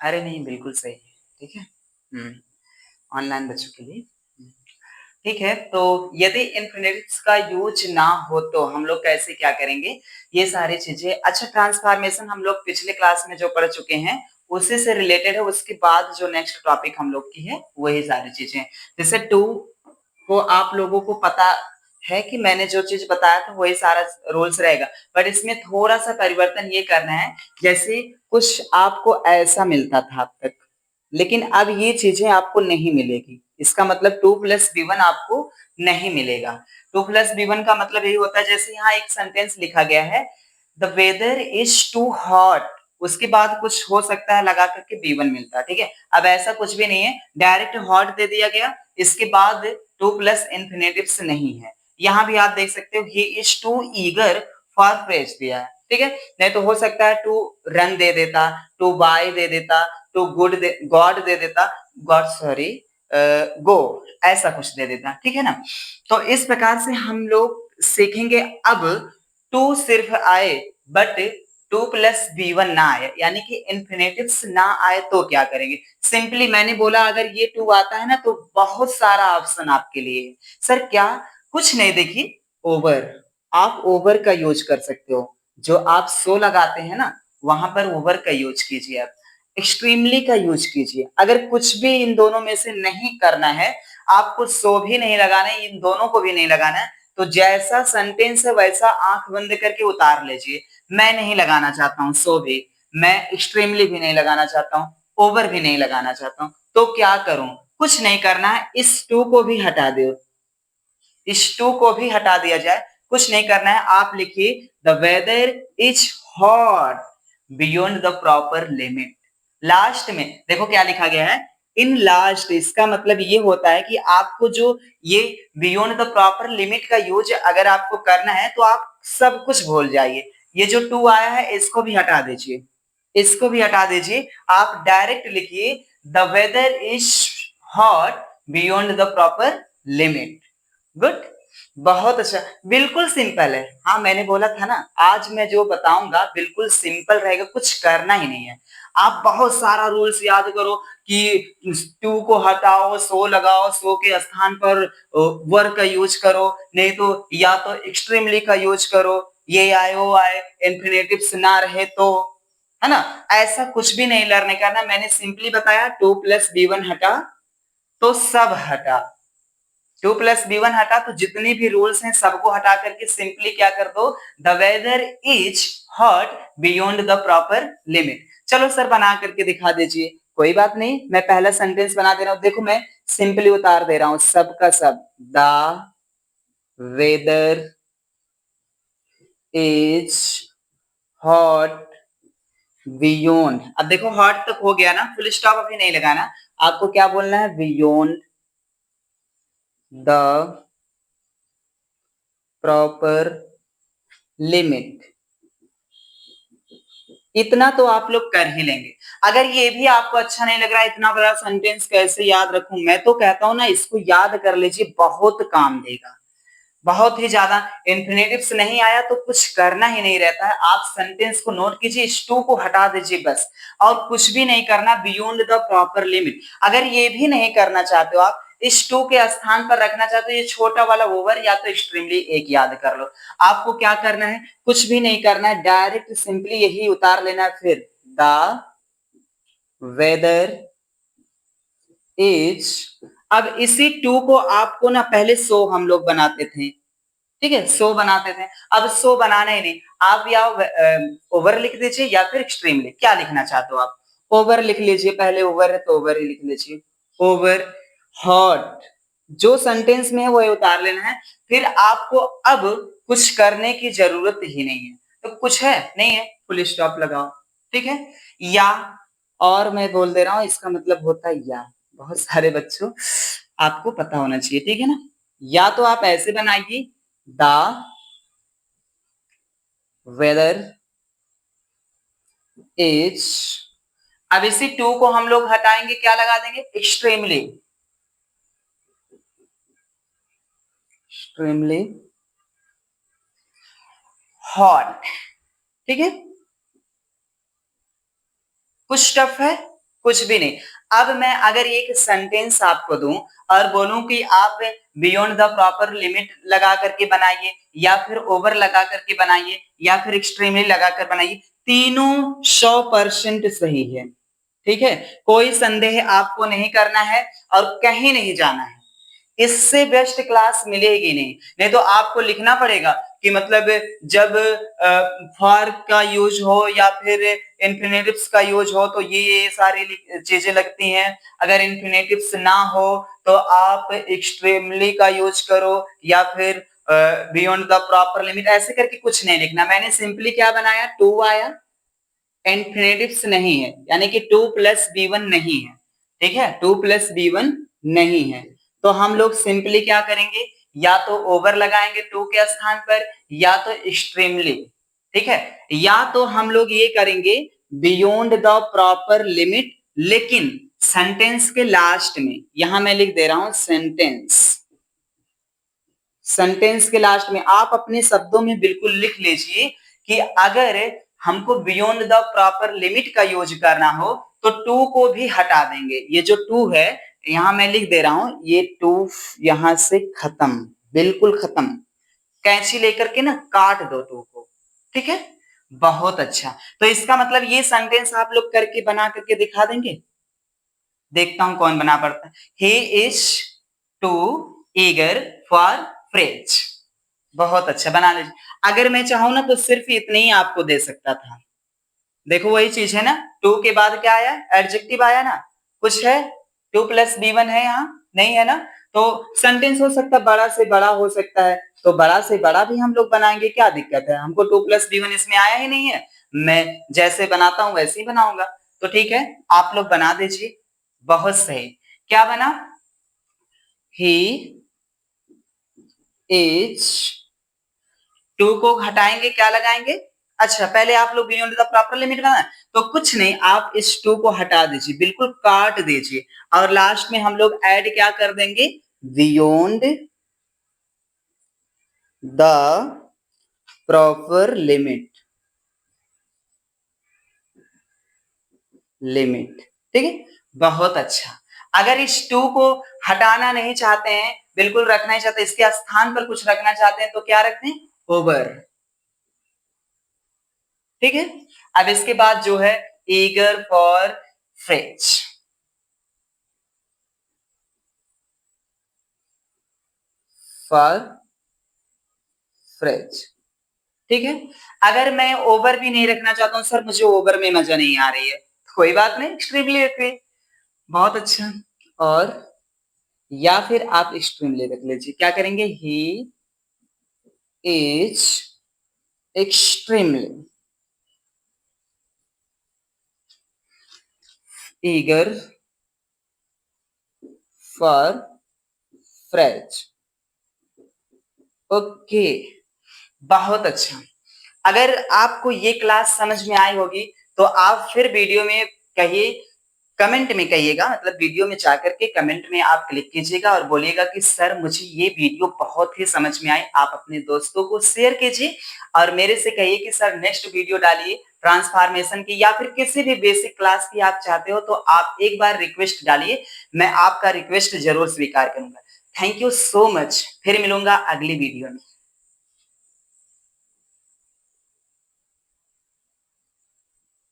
अरे नहीं, बिल्कुल सही है, ठीक है। ऑनलाइन बच्चों के लिए। ठीक है, तो यदि इन्फिनिट्स का यूज ना हो तो हम लोग कैसे क्या करेंगे, ये सारी चीजें। अच्छा, ट्रांसफॉर्मेशन हम लोग पिछले क्लास में जो पढ़ चुके हैं उसी से रिलेटेड है। उसके बाद जो नेक्स्ट टॉपिक हम लोग की है वही सारी चीजें। जैसे टू को आप लोगों को पता है कि मैंने जो चीज बताया था वही सारा रूल्स रहेगा, बट इसमें थोड़ा सा परिवर्तन ये करना है। जैसे कुछ आपको ऐसा मिलता था अब तक, लेकिन अब ये चीजें आपको नहीं मिलेगी। इसका मतलब 2+b1 आपको नहीं मिलेगा। 2+b1 का मतलब यही होता है, जैसे यहाँ एक सेंटेंस लिखा गया है, the weather is too hot, उसके बाद कुछ हो सकता है लगा करके b1 मिलता है, ठीक है। अब ऐसा कुछ भी नहीं है, डायरेक्ट हॉट दे दिया गया, इसके बाद 2+ इन्फिनेटिव्स नहीं है। यहाँ भी आप देख सकते हो, he is too eager for fresh दिया है, ठीक है। नहीं तो हो सकता है टू रन दे देता, टू बाय दे देता, टू गॉड दे देता, गॉड सॉरी गो, ऐसा कुछ दे देता, ठीक है ना। तो इस प्रकार से हम लोग सीखेंगे। अब टू सिर्फ आए बट 2+b1 ना आए, यानी कि इन्फिनेटिव्स ना आए तो क्या करेंगे। सिंपली मैंने बोला अगर ये टू आता है ना तो बहुत सारा ऑप्शन आपके लिए। सर क्या, कुछ नहीं, देखिए ओवर, आप ओवर का यूज कर सकते हो। जो आप सो लगाते हैं ना वहां पर ओवर का यूज कीजिए। आप एक्सट्रीमली का यूज कीजिए। अगर कुछ भी इन दोनों में से नहीं करना है, आपको सो भी नहीं लगाना है, इन दोनों को भी नहीं लगाना है, तो जैसा सेंटेंस है वैसा आंख बंद करके उतार लीजिए। मैं नहीं लगाना चाहता हूं सो भी, मैं एक्सट्रीमली भी नहीं लगाना चाहता हूं, ओवर भी नहीं लगाना चाहता हूं, तो क्या करूं। कुछ नहीं करना है, इस टू को भी हटा दो, इस टू को भी हटा दिया जाए। कुछ नहीं करना है, आप लिखिए the weather is hot beyond the proper limit. Last में देखो क्या लिखा गया है, इन लास्ट। इसका मतलब ये होता है कि आपको जो ये बियॉन्ड द प्रॉपर लिमिट का यूज अगर आपको करना है तो आप सब कुछ भूल जाइए। ये जो टू आया है इसको भी हटा दीजिए, इसको भी हटा दीजिए। आप डायरेक्ट लिखिए the weather is hot beyond the proper limit. Good, बहुत अच्छा, बिल्कुल सिंपल है। हाँ मैंने बोला था ना, आज मैं जो बताऊंगा बिल्कुल सिंपल रहेगा, कुछ करना ही नहीं है। आप बहुत सारा रूल्स याद करो कि टू को हटाओ, सो लगाओ, सो के स्थान पर वर का यूज करो, नहीं तो या तो एक्सट्रीमली का यूज करो, ये आए वो आए, इन्फिनेटिव्स ना रहे तो, है ना। ऐसा कुछ भी नहीं लर्न करना। मैंने सिंपली बताया 2+b1 हटा तो सब हटा, 2+b1 हटा तो जितने भी रूल्स हैं सबको हटा करके सिंपली क्या कर दो, the weather is hot beyond the proper limit. चलो सर बना करके दिखा दीजिए, कोई बात नहीं, मैं पहला सेंटेंस बना दे रहा हूं। देखो मैं सिंपली उतार दे रहा हूं सब का सब, the weather is hot beyond. अब देखो हॉट तक हो गया ना, फुल स्टॉप अभी नहीं लगाना, आपको क्या बोलना है, बियॉन्ड द प्रॉपर लिमिट। इतना तो आप लोग कर ही लेंगे। अगर ये भी आपको अच्छा नहीं लग रहा है, इतना बड़ा सेंटेंस कैसे याद रखूं, मैं तो कहता हूं ना इसको याद कर लीजिए, बहुत काम देगा, बहुत ही ज्यादा। इन्फिनेटिव्स नहीं आया तो कुछ करना ही नहीं रहता है, आप सेंटेंस को नोट कीजिए, इस टू को हटा दीजिए बस, और कुछ भी नहीं करना, बियॉन्ड द प्रॉपर लिमिट। अगर ये भी नहीं करना चाहते हो आप, इस टू के स्थान पर रखना चाहते हो ये छोटा वाला ओवर या तो एक्सट्रीमली, एक याद कर लो। आपको क्या करना है, कुछ भी नहीं करना है, डायरेक्ट सिंपली यही उतार लेना है। फिर द वेदर इज, अब इसी टू को आपको ना पहले सो हम लोग बनाते थे, ठीक है, सो बनाते थे, अब सो बनाना ही नहीं। आप या ओवर लिख दीजिए या फिर एक्सट्रीमली, क्या लिखना चाहते हो आप। ओवर लिख लीजिए, पहले ओवर है तो ओवर ही लिख लीजिए, ओवर हॉट। जो सेंटेंस में है वो उतार लेना है। फिर आपको अब कुछ करने की जरूरत ही नहीं है, तो कुछ है नहीं है, फुल स्टॉप लगाओ, ठीक है। या, और मैं बोल दे रहा हूं इसका मतलब होता है या, बहुत सारे बच्चों आपको पता होना चाहिए, ठीक है ना। या तो आप ऐसे बनाइए, द वेदर इज, अब इसी टू को हम लोग हटाएंगे, क्या लगा देंगे, एक्सट्रीमली, एक्सट्रीमली हॉट, ठीक है। कुछ टफ है, कुछ भी नहीं। अब मैं अगर एक सेंटेंस आपको दूं और बोलूं कि आप बियॉन्ड द प्रॉपर लिमिट लगा करके बनाइए, या फिर ओवर लगा करके बनाइए, या फिर एक्सट्रीमली लगा कर बनाइए, तीनों 100% सही है। ठीक है, कोई संदेह आपको नहीं करना है और कहीं नहीं जाना है। इससे बेस्ट क्लास मिलेगी नहीं। नहीं तो आपको लिखना पड़ेगा कि मतलब जब फॉर का यूज हो या फिर इंफिनिटिव्स का यूज हो तो ये सारी चीजें लगती हैं। अगर इंफिनिटिव्स ना हो तो आप एक्सट्रीमली का यूज करो, या फिर बियॉन्ड द प्रॉपर लिमिट, ऐसे करके कुछ नहीं लिखना। मैंने सिंपली क्या बनाया, टू आया, इंफिनिटिव्स नहीं है, यानी कि 2+b1 नहीं है। ठीक है, 2+b1 नहीं है, तो हम लोग सिंपली क्या करेंगे, या तो ओवर लगाएंगे 2 के स्थान पर, या तो एक्सट्रीमली। ठीक है, या तो हम लोग ये करेंगे बियॉन्ड द प्रॉपर लिमिट, लेकिन सेंटेंस के लास्ट में, यहां मैं लिख दे रहा हूं सेंटेंस, सेंटेंस के लास्ट में आप अपने शब्दों में बिल्कुल लिख लीजिए कि अगर हमको बियॉन्ड द प्रॉपर लिमिट का यूज करना हो तो टू को भी हटा देंगे। ये जो टू है, यहां मैं लिख दे रहा हूं, ये टू यहां से खत्म, बिल्कुल खत्म। कैंची लेकर के ना काट दो टू को। ठीक है, बहुत अच्छा। तो इसका मतलब ये सेंटेंस आप लोग करके बना करके दिखा देंगे। देखता हूं कौन बना पड़ता है। He is too eager for phrase. बहुत अच्छा, बना लीजिए। अगर मैं चाहूं ना तो सिर्फ इतने ही आपको दे सकता था। देखो वही चीज है ना, टू के बाद क्या आया, एडजेक्टिव आया ना, कुछ है, 2+b1 है यहाँ, नहीं है ना। तो सेंटेंस हो सकता है बड़ा से बड़ा हो सकता है, तो बड़ा से बड़ा भी हम लोग बनाएंगे, क्या दिक्कत है, हमको 2+b1 इसमें आया ही नहीं है। मैं जैसे बनाता हूं वैसे ही बनाऊंगा। तो ठीक है, आप लोग बना दीजिए। बहुत सही। क्या बना, ही इज, टू को हटाएंगे क्या लगाएंगे, अच्छा पहले आप लोग बियॉन्ड द प्रॉपर लिमिट बनाए, तो कुछ नहीं, आप इस टू को हटा दीजिए, बिल्कुल काट दीजिए, और लास्ट में हम लोग ऐड क्या कर देंगे, beyond the proper limit, limit. ठीक है, बहुत अच्छा। अगर इस टू को हटाना नहीं चाहते हैं, बिल्कुल रखना ही चाहते हैं, इसके स्थान पर कुछ रखना चाहते हैं, तो क्या रखते हैं, ओवर। ठीक है, अब इसके बाद जो है eager for phrase, for phrase. ठीक है, अगर मैं ओवर भी नहीं रखना चाहता हूं, सर मुझे ओवर में मजा नहीं आ रही है, कोई बात नहीं, एक्सट्रीमली रखिए। बहुत अच्छा। और या फिर आप एक्सट्रीमली रख लीजिए, क्या करेंगे, he is extremely eager for phrase. Okay, बहुत अच्छा। अगर आपको ये क्लास समझ में आई होगी तो आप फिर वीडियो में कहिए, कमेंट में कहिएगा, मतलब वीडियो में जाकर के कमेंट में आप क्लिक कीजिएगा और बोलिएगा कि सर मुझे ये वीडियो बहुत ही समझ में आई। आप अपने दोस्तों को शेयर कीजिए और मेरे से कहिए कि सर नेक्स्ट वीडियो डालिए ट्रांसफॉर्मेशन की, या फिर किसी भी बेसिक क्लास की आप चाहते हो तो आप एक बार रिक्वेस्ट डालिए, मैं आपका रिक्वेस्ट जरूर स्वीकार करूंगा। थैंक यू सो मच, फिर मिलूंगा अगली वीडियो में।